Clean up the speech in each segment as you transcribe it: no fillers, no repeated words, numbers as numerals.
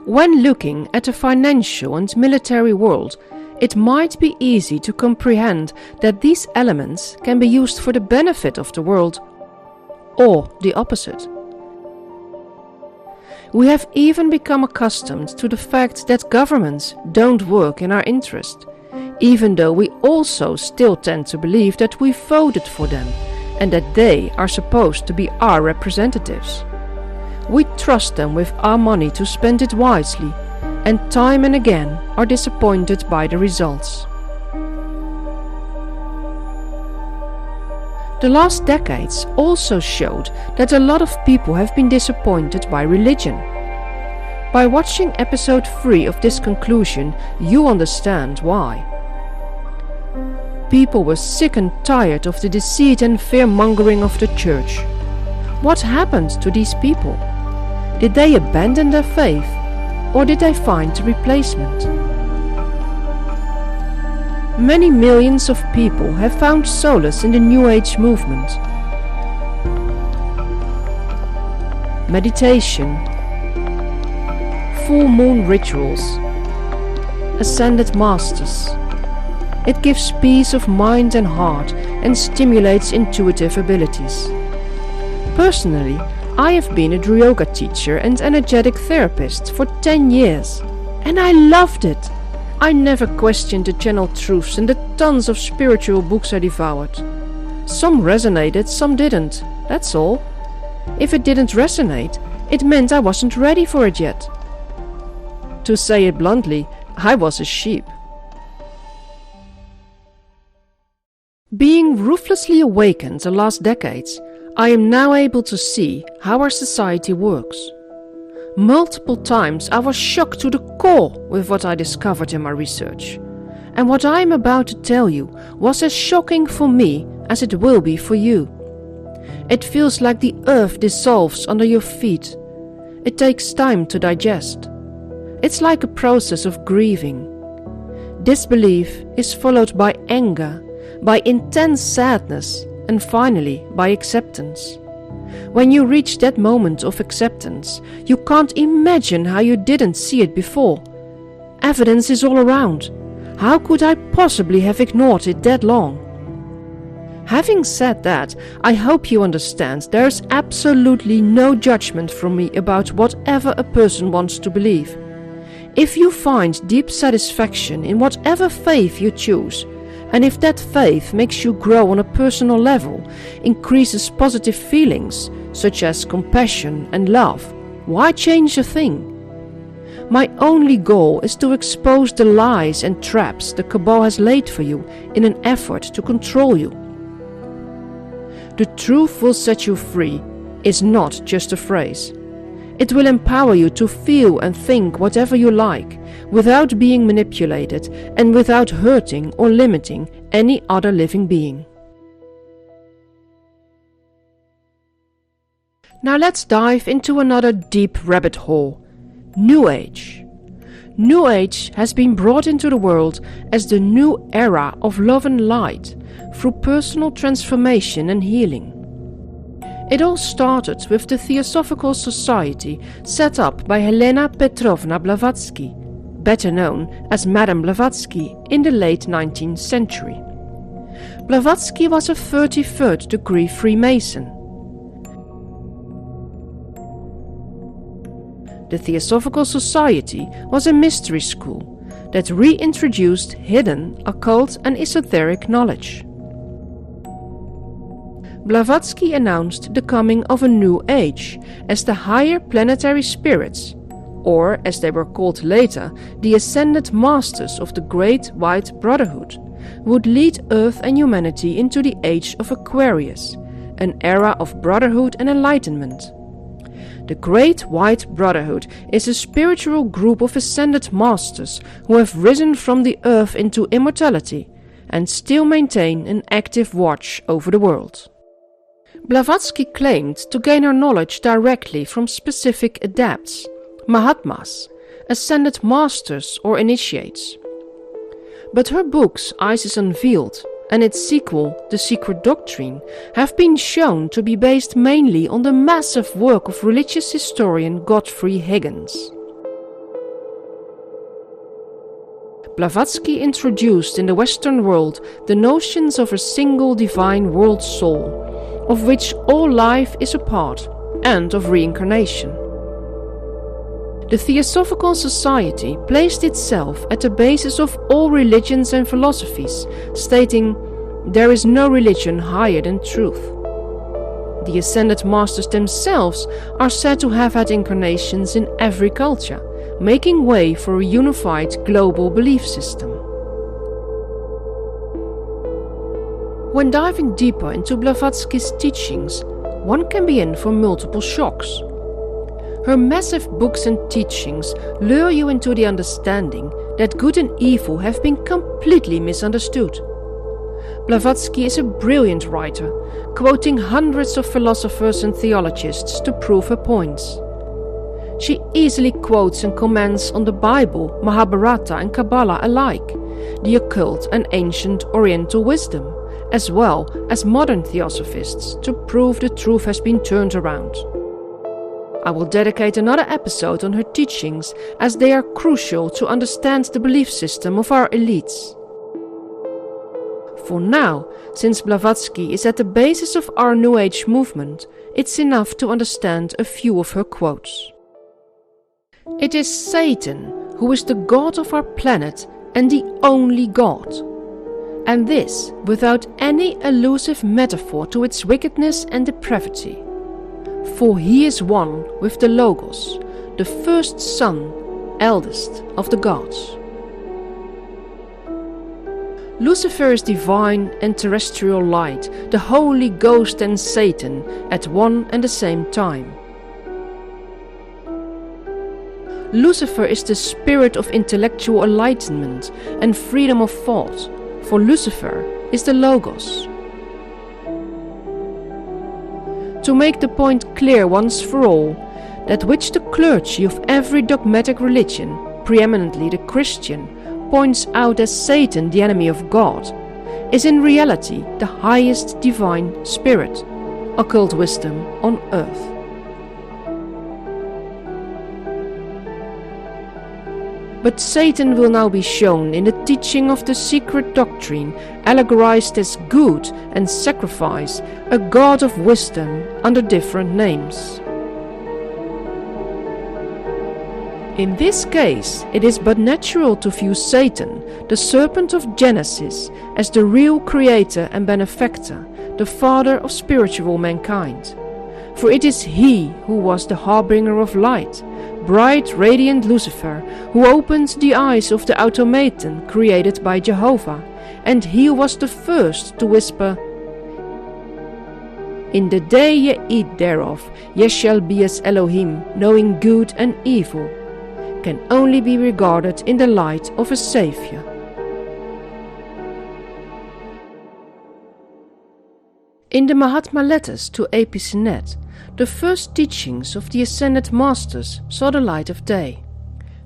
When looking at the financial and military world, it might be easy to comprehend that these elements can be used for the benefit of the world, or the opposite. We have even become accustomed to the fact that governments don't work in our interest, even though we also still tend to believe that we voted for them and that they are supposed to be our representatives. We trust them with our money to spend it wisely, and time and again are disappointed by the results. The last decades also showed that a lot of people have been disappointed by religion. By watching episode 3 of this conclusion, you understand why. People were sick and tired of the deceit and fear-mongering of the church. What happened to these people? Did they abandon their faith, or did they find a replacement? Many millions of people have found solace in the New Age movement. Meditation, full moon rituals, ascended masters. It gives peace of mind and heart and stimulates intuitive abilities. Personally, I have been a yoga teacher and energetic therapist for 10 years, and I loved it. I never questioned the channeled truths and the tons of spiritual books I devoured. Some resonated, some didn't, that's all. If it didn't resonate, it meant I wasn't ready for it yet. To say it bluntly, I was a sheep. Being ruthlessly awakened the last decades, I am now able to see how our society works. Multiple times I was shocked to the core with what I discovered in my research. And what I am about to tell you was as shocking for me as it will be for you. It feels like the earth dissolves under your feet. It takes time to digest. It's like a process of grieving. Disbelief is followed by anger, by intense sadness, and finally by acceptance. When you reach that moment of acceptance, you can't imagine how you didn't see it before. Evidence is all around. How could I possibly have ignored it that long? Having said that, I hope you understand there is absolutely no judgment from me about whatever a person wants to believe. If you find deep satisfaction in whatever faith you choose, and if that faith makes you grow on a personal level, increases positive feelings such as compassion and love, why change a thing? My only goal is to expose the lies and traps the Cabal has laid for you in an effort to control you. The truth will set you free is not just a phrase. It will empower you to feel and think whatever you like, without being manipulated and without hurting or limiting any other living being. Now let's dive into another deep rabbit hole. New Age. New Age has been brought into the world as the new era of love and light through personal transformation and healing. It all started with the Theosophical Society set up by Helena Petrovna Blavatsky, better known as Madame Blavatsky, in the late 19th century. Blavatsky was a 33rd degree Freemason. The Theosophical Society was a mystery school that reintroduced hidden, occult and esoteric knowledge. Blavatsky announced the coming of a new age as the higher planetary spirits, or as they were called later, the ascended masters of the Great White Brotherhood, would lead Earth and humanity into the age of Aquarius, an era of brotherhood and enlightenment. The Great White Brotherhood is a spiritual group of ascended masters who have risen from the earth into immortality and still maintain an active watch over the world. Blavatsky claimed to gain her knowledge directly from specific adepts, Mahatmas, ascended masters or initiates. But her books Isis Unveiled and its sequel, The Secret Doctrine, have been shown to be based mainly on the massive work of religious historian Godfrey Higgins. Blavatsky introduced in the Western world the notions of a single divine world soul, of which all life is a part, and of reincarnation. The Theosophical Society placed itself at the basis of all religions and philosophies, stating, "There is no religion higher than truth." The Ascended Masters themselves are said to have had incarnations in every culture, making way for a unified global belief system. When diving deeper into Blavatsky's teachings, one can be in for multiple shocks. Her massive books and teachings lure you into the understanding that good and evil have been completely misunderstood. Blavatsky is a brilliant writer, quoting hundreds of philosophers and theologians to prove her points. She easily quotes and comments on the Bible, Mahabharata and Cabal alike, the occult and ancient Oriental wisdom, as well as modern theosophists, to prove the truth has been turned around. I will dedicate another episode on her teachings, as they are crucial to understand the belief system of our elites. For now, since Blavatsky is at the basis of our New Age movement, it's enough to understand a few of her quotes. "It is Satan who is the god of our planet and the only god. And this without any elusive metaphor to its wickedness and depravity. For he is one with the Logos, the first son, eldest of the gods." Lucifer is divine and terrestrial light, the Holy Ghost and Satan at one and the same time. Lucifer is the spirit of intellectual enlightenment and freedom of thought, for Lucifer is the Logos. To make the point clear once for all, that which the clergy of every dogmatic religion, preeminently the Christian, points out as Satan, the enemy of God, is in reality the highest divine spirit, occult wisdom on earth. But Satan will now be shown in the teaching of the secret doctrine, allegorized as good and sacrifice, a god of wisdom under different names. In this case, it is but natural to view Satan, the serpent of Genesis, as the real creator and benefactor, the father of spiritual mankind. For it is he who was the harbinger of light, bright radiant Lucifer, who opened the eyes of the automaton created by Jehovah, and he was the first to whisper, "In the day ye eat thereof, ye shall be as Elohim, knowing good and evil," can only be regarded in the light of a Savior. In the Mahatma letters to A.P. Sinet, the first teachings of the Ascended Masters saw the light of day.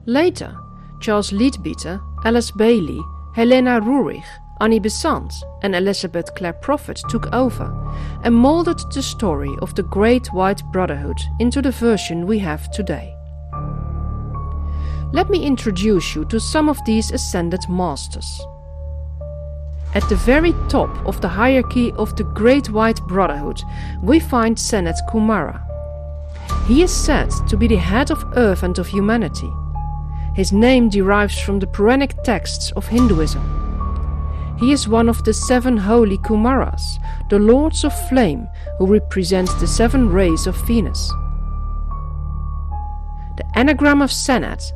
Later, Charles Leadbeater, Alice Bailey, Helena Roerich, Annie Besant and Elizabeth Clare Prophet took over and molded the story of the Great White Brotherhood into the version we have today. Let me introduce you to some of these Ascended Masters. At the very top of the hierarchy of the Great White Brotherhood, we find Sanat Kumara. He is said to be the head of Earth and of humanity. His name derives from the Puranic texts of Hinduism. He is one of the 7 holy Kumaras, the Lords of Flame, who represent the 7 rays of Venus. The anagram of Sanat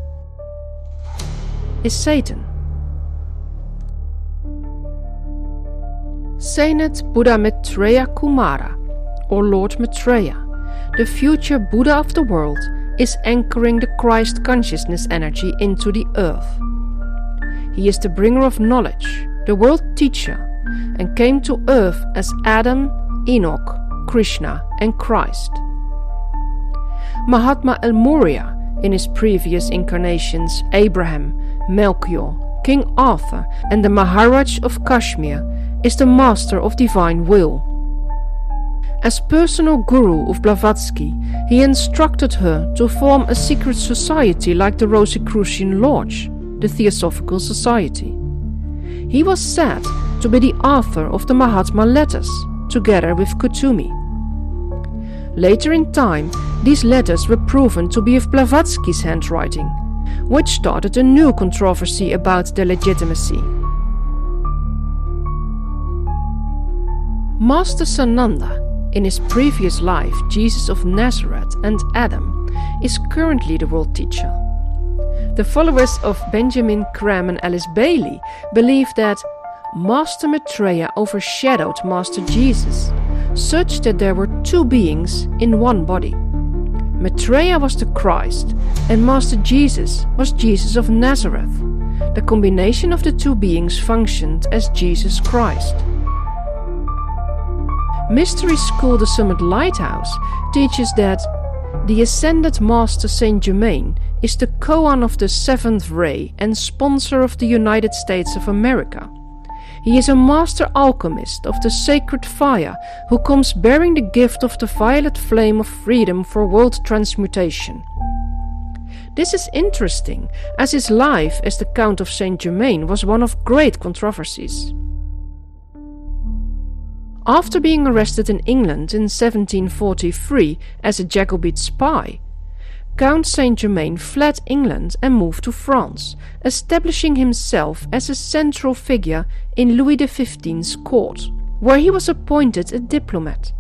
is Satan. Sanat Buddha Maitreya Kumara, or Lord Maitreya, the future Buddha of the world, is anchoring the Christ consciousness energy into the earth. He is the bringer of knowledge, the world teacher, and came to earth as Adam, Enoch, Krishna and Christ. Mahatma El Moria, in his previous incarnations Abraham, Melchior, King Arthur and the Maharaj of Kashmir, is the master of divine will. As personal guru of Blavatsky, he instructed her to form a secret society like the Rosicrucian Lodge. the Theosophical Society. He was said to be the author of the Mahatma letters, together with Kutumi. Later in time, these letters were proven to be of Blavatsky's handwriting, which started a new controversy about their legitimacy. Master Sananda, in his previous life Jesus of Nazareth and Adam, is currently the world teacher. The followers of Benjamin Graham and Alice Bailey believe that Master Maitreya overshadowed Master Jesus, such that there were two beings in one body. Maitreya was the Christ, and Master Jesus was Jesus of Nazareth. The combination of the two beings functioned as Jesus Christ. Mystery School The Summit Lighthouse teaches that the Ascended Master Saint Germain is the koan of the Seventh Ray and sponsor of the United States of America. He is a master alchemist of the sacred fire who comes bearing the gift of the violet flame of freedom for world transmutation. This is interesting, as his life as the Count of Saint Germain was one of great controversies. After being arrested in England in 1743 as a Jacobite spy, Count Saint Germain fled England and moved to France, establishing himself as a central figure in Louis XV's court, where he was appointed a diplomat.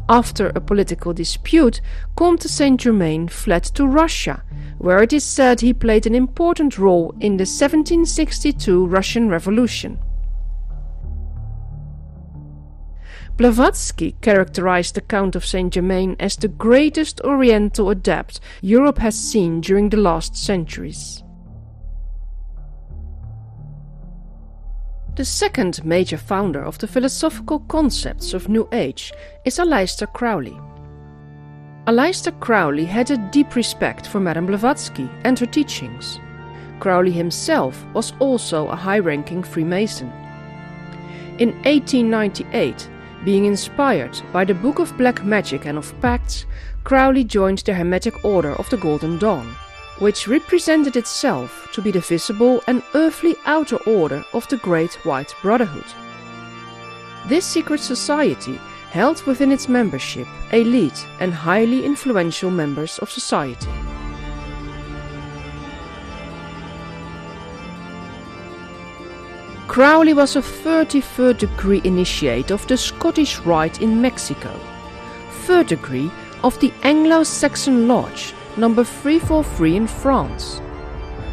After a political dispute, Comte Saint Germain fled to Russia, where it is said he played an important role in the 1762 Russian Revolution. Blavatsky characterized the Count of Saint Germain as the greatest Oriental adept Europe has seen during the last centuries. The second major founder of the philosophical concepts of New Age is Aleister Crowley. Aleister Crowley had a deep respect for Madame Blavatsky and her teachings. Crowley himself was also a high-ranking Freemason. In 1898, being inspired by the Book of Black Magic and of Pacts, Crowley joined the Hermetic Order of the Golden Dawn, which represented itself to be the visible and earthly outer order of the Great White Brotherhood. This secret society held within its membership elite and highly influential members of society. Crowley was a 33rd degree initiate of the Scottish Rite in Mexico, 3rd degree of the Anglo-Saxon Lodge number 343 in France,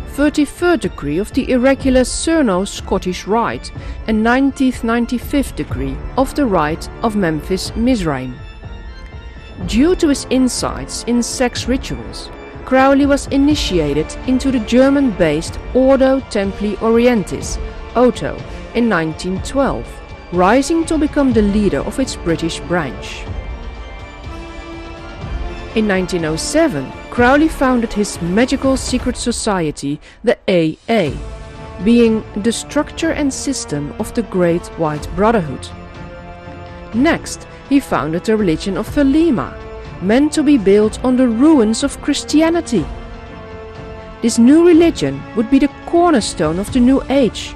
33rd degree of the irregular Cerno Scottish Rite and 95th degree of the Rite of Memphis Mizraim. Due to his insights in sex rituals, Crowley was initiated into the German-based Ordo Templi Orientis, Otto, in 1912, rising to become the leader of its British branch. In 1907, Crowley founded his magical secret society, the AA, being the structure and system of the Great White Brotherhood. Next, he founded the religion of Thelema, meant to be built on the ruins of Christianity. This new religion would be the cornerstone of the New Age,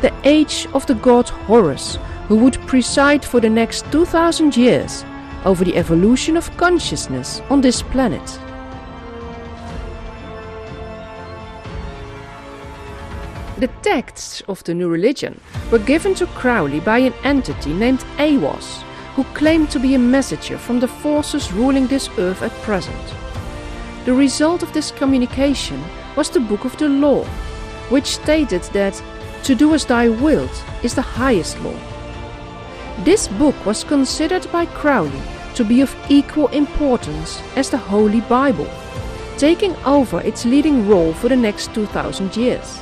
the age of the god Horus, who would preside for the next 2000 years over the evolution of consciousness on this planet. The texts of the new religion were given to Crowley by an entity named Aiwass, who claimed to be a messenger from the forces ruling this earth at present. The result of this communication was the Book of the Law, which stated that to do as thy wilt is the highest law. This book was considered by Crowley to be of equal importance as the Holy Bible, taking over its leading role for the next 2000 years,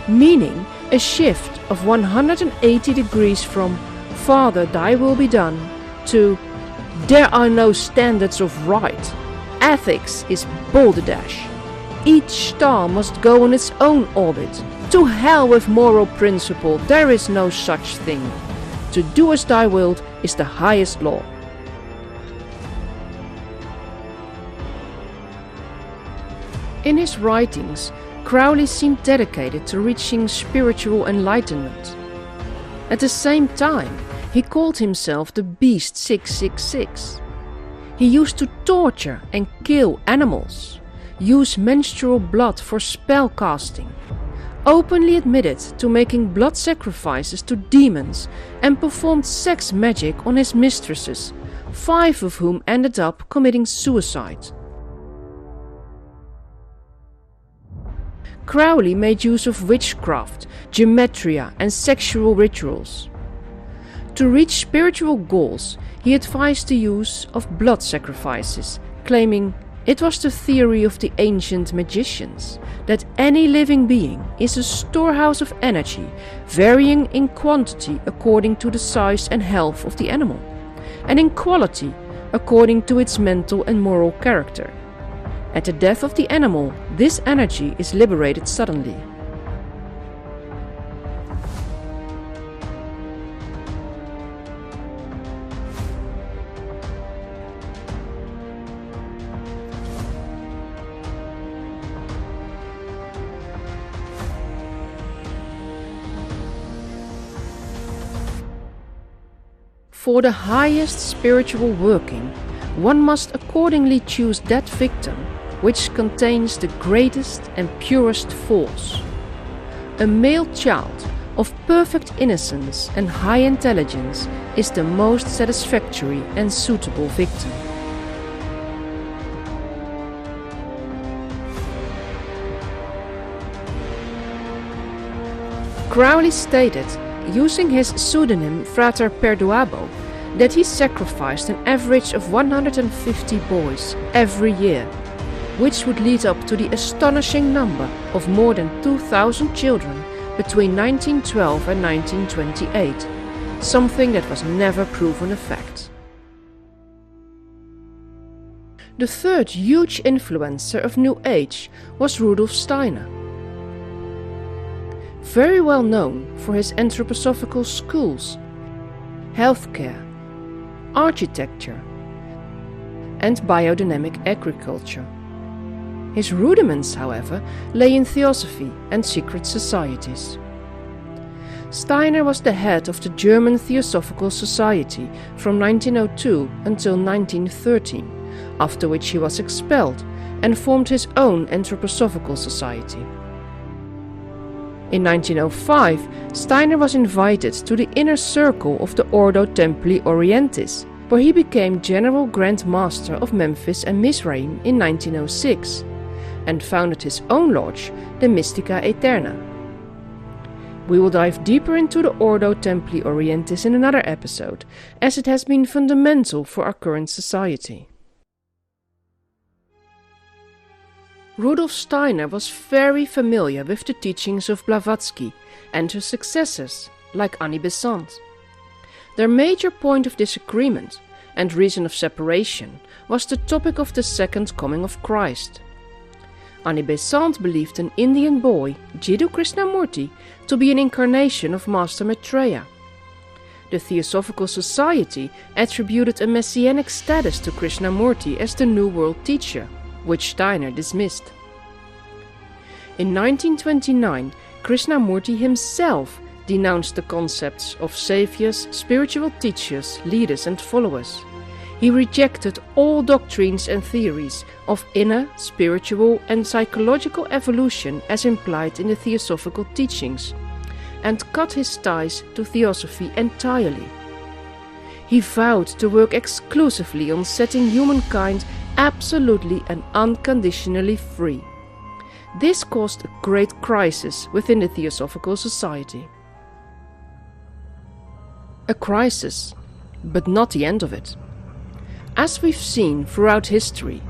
meaning a shift of 180 degrees from "Father, thy will be done" to "There are no standards of right. Ethics is balderdash. Each star must go on its own orbit. To hell with moral principle, there is no such thing. To do as thy wilt is the highest law." In his writings, Crowley seemed dedicated to reaching spiritual enlightenment. At the same time, he called himself the Beast 666. He used to torture and kill animals, use menstrual blood for spell casting, openly admitted to making blood sacrifices to demons, and performed sex magic on his mistresses, 5 of whom ended up committing suicide. Crowley made use of witchcraft, gematria, and sexual rituals. To reach spiritual goals, he advised the use of blood sacrifices, claiming it was the theory of the ancient magicians that any living being is a storehouse of energy, varying in quantity according to the size and health of the animal, and in quality according to its mental and moral character. At the death of the animal, this energy is liberated suddenly. For the highest spiritual working, one must accordingly choose that victim which contains the greatest and purest force. A male child of perfect innocence and high intelligence is the most satisfactory and suitable victim. Crowley stated, using his pseudonym Frater Perduabo, that he sacrificed an average of 150 boys every year, which would lead up to the astonishing number of more than 2,000 children between 1912 and 1928, something that was never proven a fact. The third huge influencer of New Age was Rudolf Steiner. Very well known for his anthroposophical schools, healthcare, architecture, and biodynamic agriculture. His rudiments, however, lay in theosophy and secret societies. Steiner was the head of the German Theosophical Society from 1902 until 1913, after which he was expelled and formed his own Anthroposophical Society. In 1905, Steiner was invited to the inner circle of the Ordo Templi Orientis, where he became General Grand Master of Memphis and Mizraim in 1906, and founded his own lodge, the Mystica Aeterna. We will dive deeper into the Ordo Templi Orientis in another episode, as it has been fundamental for our current society. Rudolf Steiner was very familiar with the teachings of Blavatsky and her successors, like Annie Besant. Their major point of disagreement and reason of separation was the topic of the second coming of Christ. Annie Besant believed an Indian boy, Jiddu Krishnamurti, to be an incarnation of Master Maitreya. The Theosophical Society attributed a messianic status to Krishnamurti as the New World teacher, which Steiner dismissed. In 1929, Krishnamurti himself denounced the concepts of saviors, spiritual teachers, leaders and followers. He rejected all doctrines and theories of inner, spiritual and psychological evolution as implied in the Theosophical teachings, and cut his ties to Theosophy entirely. He vowed to work exclusively on setting humankind absolutely and unconditionally free. This caused a great crisis within the Theosophical Society. A crisis, but not the end of it. As we've seen throughout history,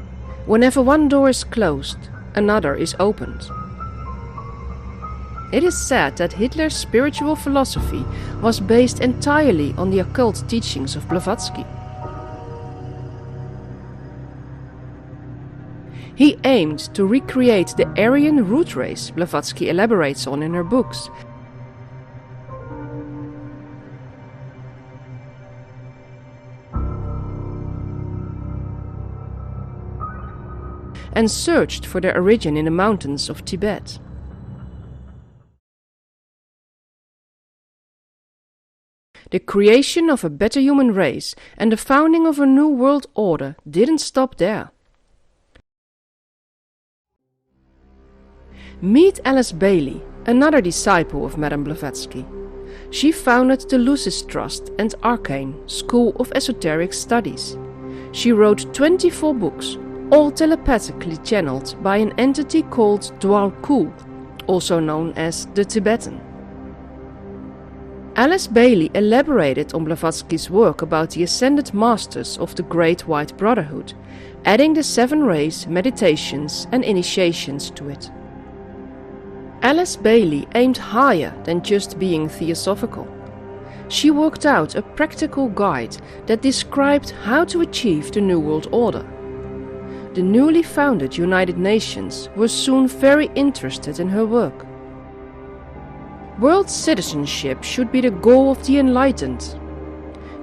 whenever one door is closed, another is opened. It is said that Hitler's spiritual philosophy was based entirely on the occult teachings of Blavatsky. He aimed to recreate the Aryan root race Blavatsky elaborates on in her books, and searched for their origin in the mountains of Tibet. The creation of a better human race and the founding of a new world order didn't stop there. Meet Alice Bailey, another disciple of Madame Blavatsky. She founded the Lucis Trust and Arcane School of Esoteric Studies. She wrote 24 books, all telepathically channeled by an entity called Dwal Kul, also known as the Tibetan. Alice Bailey elaborated on Blavatsky's work about the ascended masters of the Great White Brotherhood, adding the 7 rays, meditations and initiations to it. Alice Bailey aimed higher than just being theosophical. She worked out a practical guide that described how to achieve the New World Order. The newly founded United Nations were soon very interested in her work. World citizenship should be the goal of the enlightened.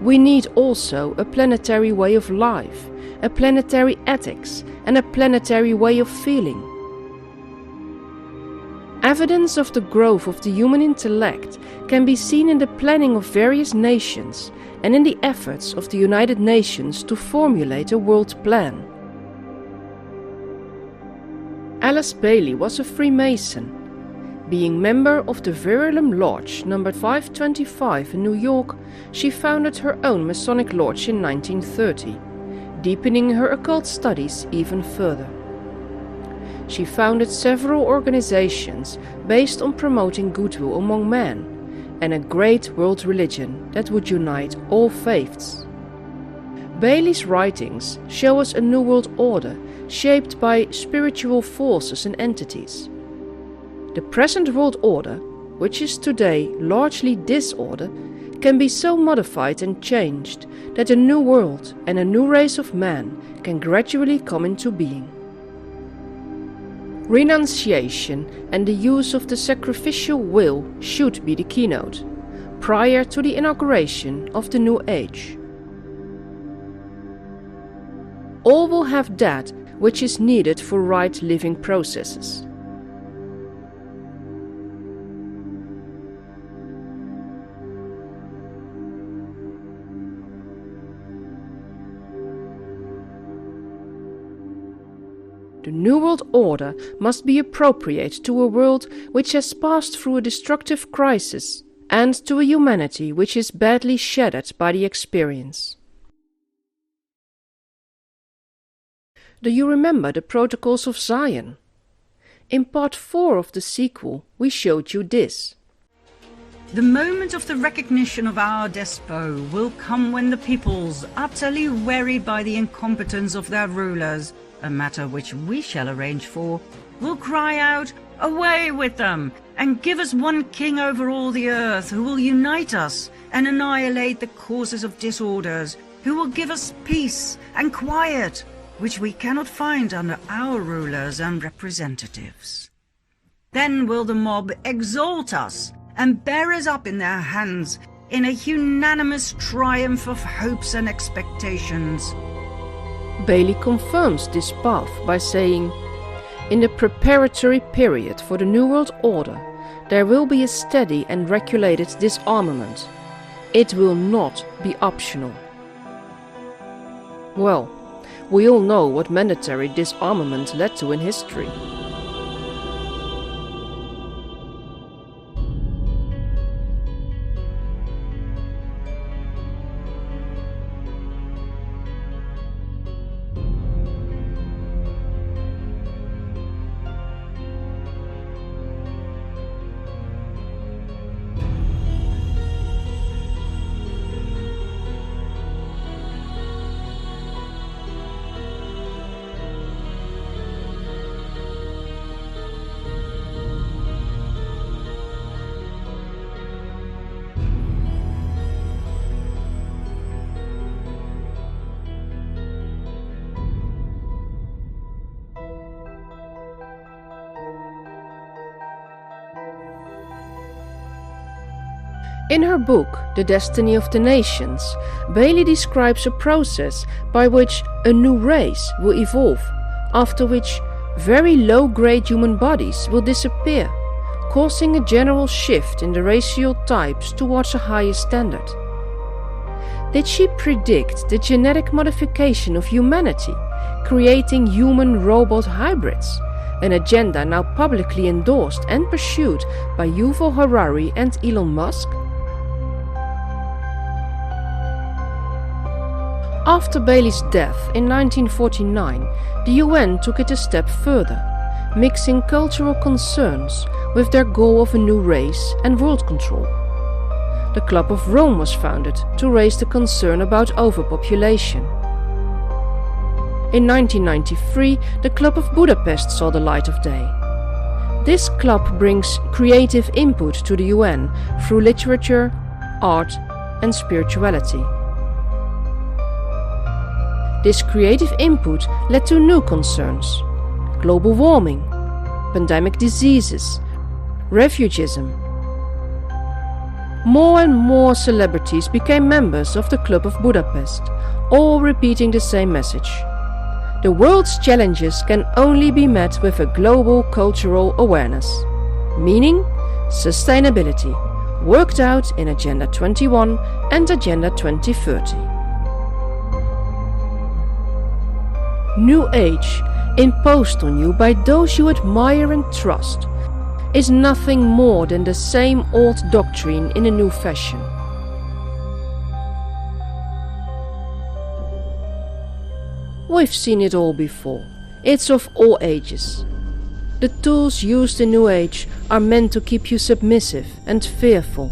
We need also a planetary way of life, a planetary ethics, and a planetary way of feeling. Evidence of the growth of the human intellect can be seen in the planning of various nations and in the efforts of the United Nations to formulate a world plan. Alice Bailey was a Freemason. Being member of the Verulam Lodge number 525 in New York, she founded her own Masonic lodge in 1930, deepening her occult studies even further. She founded several organizations based on promoting goodwill among men and a great world religion that would unite all faiths. Bailey's writings show us a new world order shaped by spiritual forces and entities. The present world order, which is today largely disorder, can be so modified and changed that a new world and a new race of man can gradually come into being. Renunciation and the use of the sacrificial will should be the keynote, prior to the inauguration of the new age. All will have that which is needed for right living processes. The New World Order must be appropriate to a world which has passed through a destructive crisis and to a humanity which is badly shattered by the experience. Do you remember the Protocols of Zion? In part 4 of the sequel, we showed you this. The moment of the recognition of our despot will come when the peoples, utterly wearied by the incompetence of their rulers, a matter which we shall arrange for, will cry out, "Away with them, and give us one king over all the earth, who will unite us and annihilate the causes of disorders, who will give us peace and quiet, which we cannot find under our rulers and representatives." Then will the mob exalt us and bear us up in their hands in a unanimous triumph of hopes and expectations. Bailey confirms this path by saying, "In the preparatory period for the New World Order, there will be a steady and regulated disarmament. It will not be optional." Well, we all know what mandatory disarmament led to in history. In her book, The Destiny of the Nations, Bailey describes a process by which a new race will evolve after which very low-grade human bodies will disappear, causing a general shift in the racial types towards a higher standard. Did she predict the genetic modification of humanity, creating human-robot hybrids, an agenda now publicly endorsed and pursued by Yuval Harari and Elon Musk? After Bailey's death in 1949, the UN took it a step further, mixing cultural concerns with their goal of a new race and world control. The Club of Rome was founded to raise the concern about overpopulation. In 1993, the Club of Budapest saw the light of day. This club brings creative input to the UN through literature, art, and spirituality. This creative input led to new concerns: global warming, pandemic diseases, refugeeism. More and more celebrities became members of the Club of Budapest, all repeating the same message. The world's challenges can only be met with a global cultural awareness, meaning sustainability, worked out in Agenda 21 and Agenda 2030. New Age, imposed on you by those you admire and trust, is nothing more than the same old doctrine in a new fashion. We've seen it all before. It's of all ages. The tools used in New Age are meant to keep you submissive and fearful.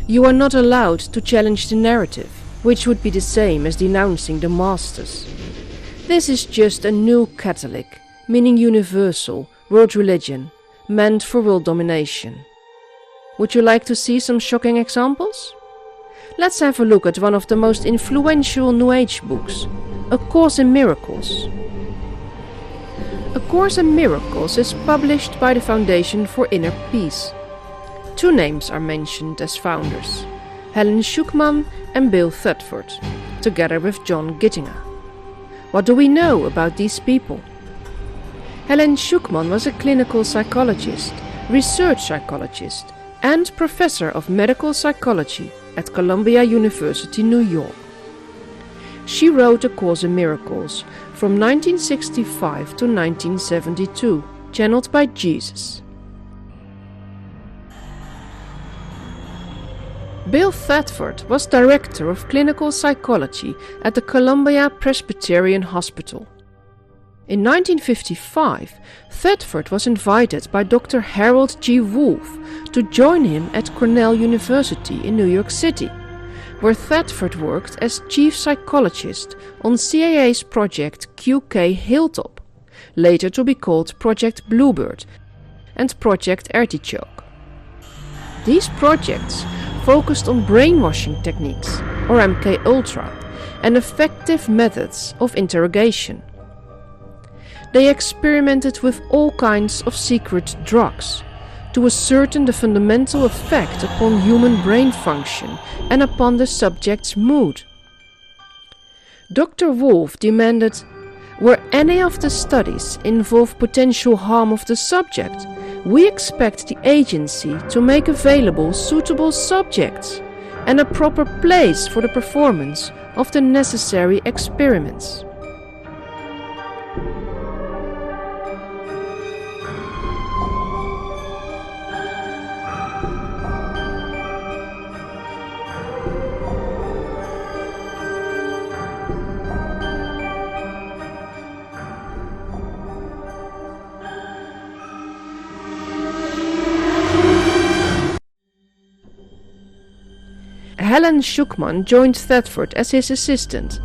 You are not allowed to challenge the narrative, which would be the same as denouncing the masters. This is just a new Catholic, meaning universal, world religion, meant for world domination. Would you like to see some shocking examples? Let's have a look at one of the most influential New Age books, A Course in Miracles. A Course in Miracles is published by the Foundation for Inner Peace. Two names are mentioned as founders: Helen Schucman and Bill Thetford, together with John Gittinger. What do we know about these people? Helen Schucman was a clinical psychologist, research psychologist, and professor of medical psychology at Columbia University, New York. She wrote A Course in Miracles from 1965 to 1972, channeled by Jesus. Bill Thetford was director of clinical psychology at the Columbia Presbyterian Hospital. In 1955, Thetford was invited by Dr. Harold G. Wolff to join him at Cornell University in New York City, where Thetford worked as chief psychologist on CIA's Project QK Hilltop, later to be called Project Bluebird and Project Artichoke. These projects focused on brainwashing techniques, or MK-Ultra, and effective methods of interrogation. They experimented with all kinds of secret drugs to ascertain the fundamental effect upon human brain function and upon the subject's mood. Dr. Wolff demanded, where any of the studies involve potential harm of the subject, we expect the agency to make available suitable subjects and a proper place for the performance of the necessary experiments. Helen Schucman joined Thetford as his assistant.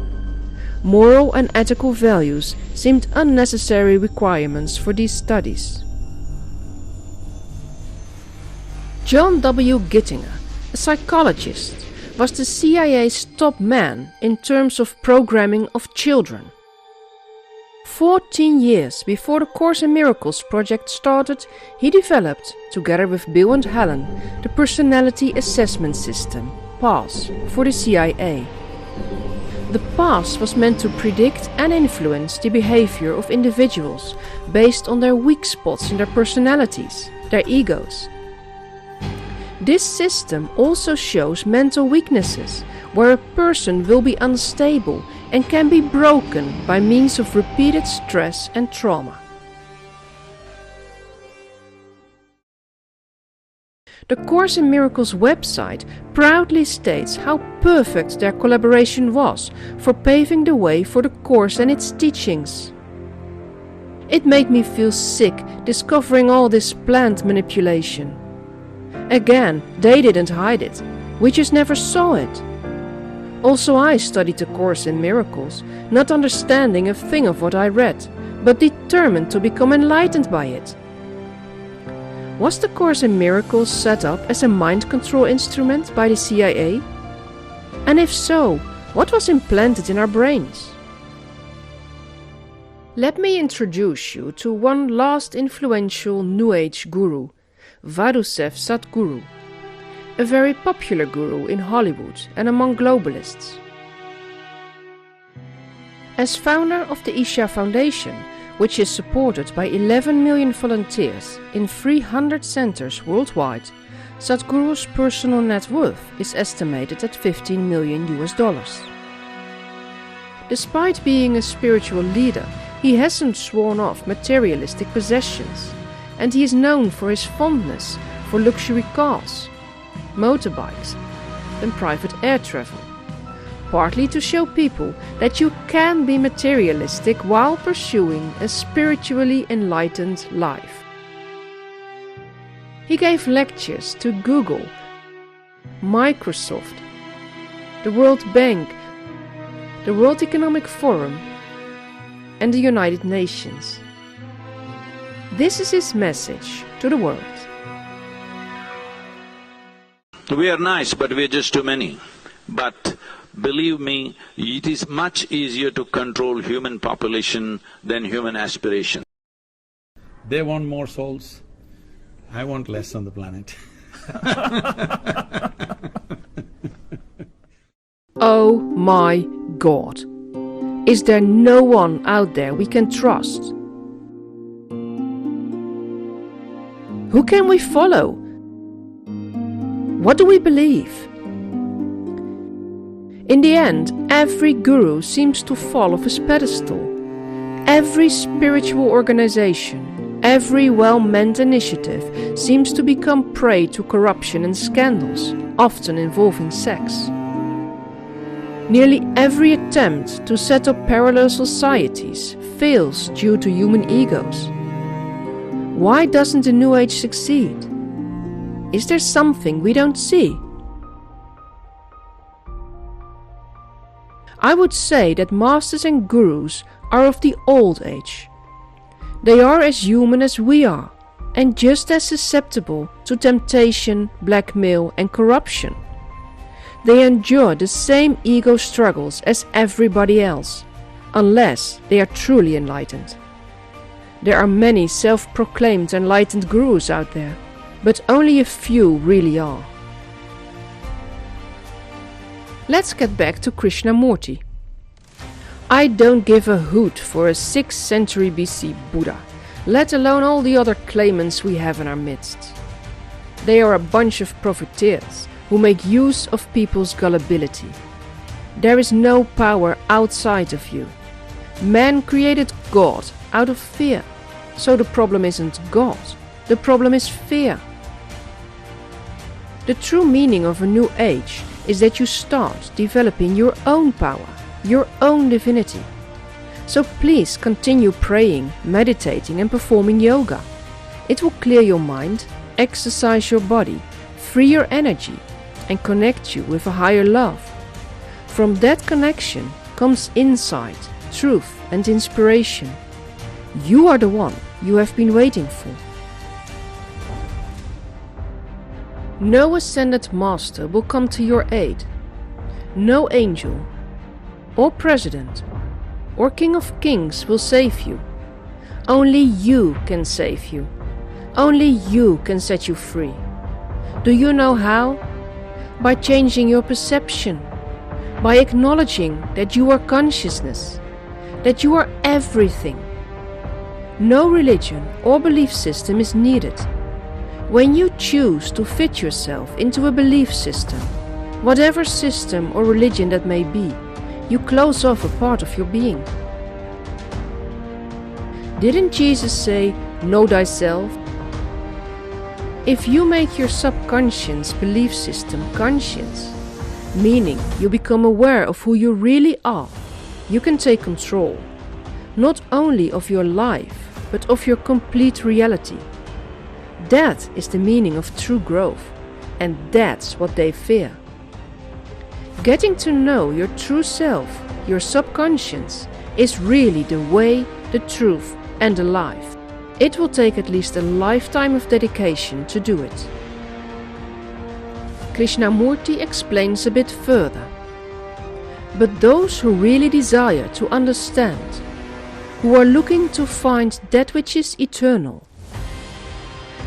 Moral and ethical values seemed unnecessary requirements for these studies. John W. Gittinger, a psychologist, was the CIA's top man in terms of programming of children. 14 years before the Course in Miracles project started, he developed, together with Bill and Helen, the Personality Assessment System, PASS, for the CIA. The past was meant to predict and influence the behavior of individuals based on their weak spots in their personalities, their egos. This system also shows mental weaknesses, where a person will be unstable and can be broken by means of repeated stress and trauma. The Course in Miracles website proudly states how perfect their collaboration was for paving the way for the Course and its teachings. It made me feel sick discovering all this planned manipulation. Again, they didn't hide it, we just never saw it. Also, I studied the Course in Miracles, not understanding a thing of what I read, but determined to become enlightened by it. Was the Course in Miracles set up as a mind control instrument by the CIA? And if so, what was implanted in our brains? Let me introduce you to one last influential New Age guru, Vadusev Sadhguru, a very popular guru in Hollywood and among globalists. As founder of the Isha Foundation, which is supported by 11 million volunteers in 300 centers worldwide, Sadhguru's personal net worth is estimated at $15 million. Despite being a spiritual leader, he hasn't sworn off materialistic possessions, and he is known for his fondness for luxury cars, motorbikes, and private air travel, partly to show people that you can be materialistic while pursuing a spiritually enlightened life. He gave lectures to Google, Microsoft, the World Bank, the World Economic Forum, and the United Nations. This is his message to the world. We are nice, but we are just too many. But believe me, it is much easier to control human population than human aspiration. They want more souls, I want less on the planet. Oh my God! Is there no one out there we can trust? Who can we follow? What do we believe? In the end, every guru seems to fall off his pedestal. Every spiritual organization, every well-meant initiative seems to become prey to corruption and scandals, often involving sex. Nearly every attempt to set up parallel societies fails due to human egos. Why doesn't the New Age succeed? Is there something we don't see? I would say that masters and gurus are of the old age. They are as human as we are, and just as susceptible to temptation, blackmail and corruption. They endure the same ego struggles as everybody else, unless they are truly enlightened. There are many self-proclaimed enlightened gurus out there, but only a few really are. Let's get back to Krishnamurti. I don't give a hoot for a 6th century BC Buddha, let alone all the other claimants we have in our midst. They are a bunch of profiteers who make use of people's gullibility. There is no power outside of you. Man created God out of fear, so the problem isn't God, the problem is fear. The true meaning of a new age is that you start developing your own power, your own divinity. So please continue praying, meditating and performing yoga. It will clear your mind, exercise your body, free your energy and connect you with a higher love. From that connection comes insight, truth and inspiration. You are the one you have been waiting for. No ascended master will come to your aid. No angel, or president, or king of kings will save you. Only you can save you. Only you can set you free. Do you know how? By changing your perception, by acknowledging that you are consciousness, that you are everything. No religion or belief system is needed. When you choose to fit yourself into a belief system, whatever system or religion that may be, you close off a part of your being. Didn't Jesus say, "Know thyself"? If you make your subconscious belief system conscious, meaning you become aware of who you really are, you can take control, not only of your life, but of your complete reality. That is the meaning of true growth, and that's what they fear. Getting to know your true self, your subconscious, is really the way, the truth, and the life. It will take at least a lifetime of dedication to do it. Krishnamurti explains a bit further. But those who really desire to understand, who are looking to find that which is eternal,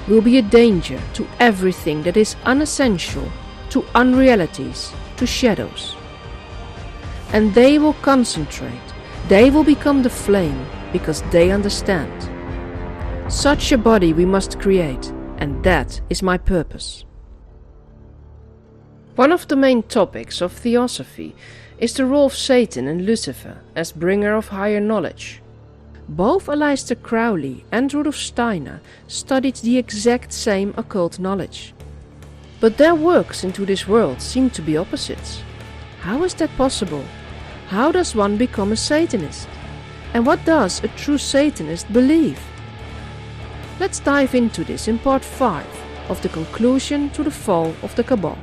will be a danger to everything that is unessential, to unrealities, to shadows. And they will concentrate, they will become the flame, because they understand. Such a body we must create, and that is my purpose. One of the main topics of theosophy is the role of Satan and Lucifer as bringer of higher knowledge. Both Aleister Crowley and Rudolf Steiner studied the exact same occult knowledge. But their works into this world seem to be opposites. How is that possible? How does one become a Satanist? And what does a true Satanist believe? Let's dive into this in part 5 of the conclusion to the fall of the Cabal.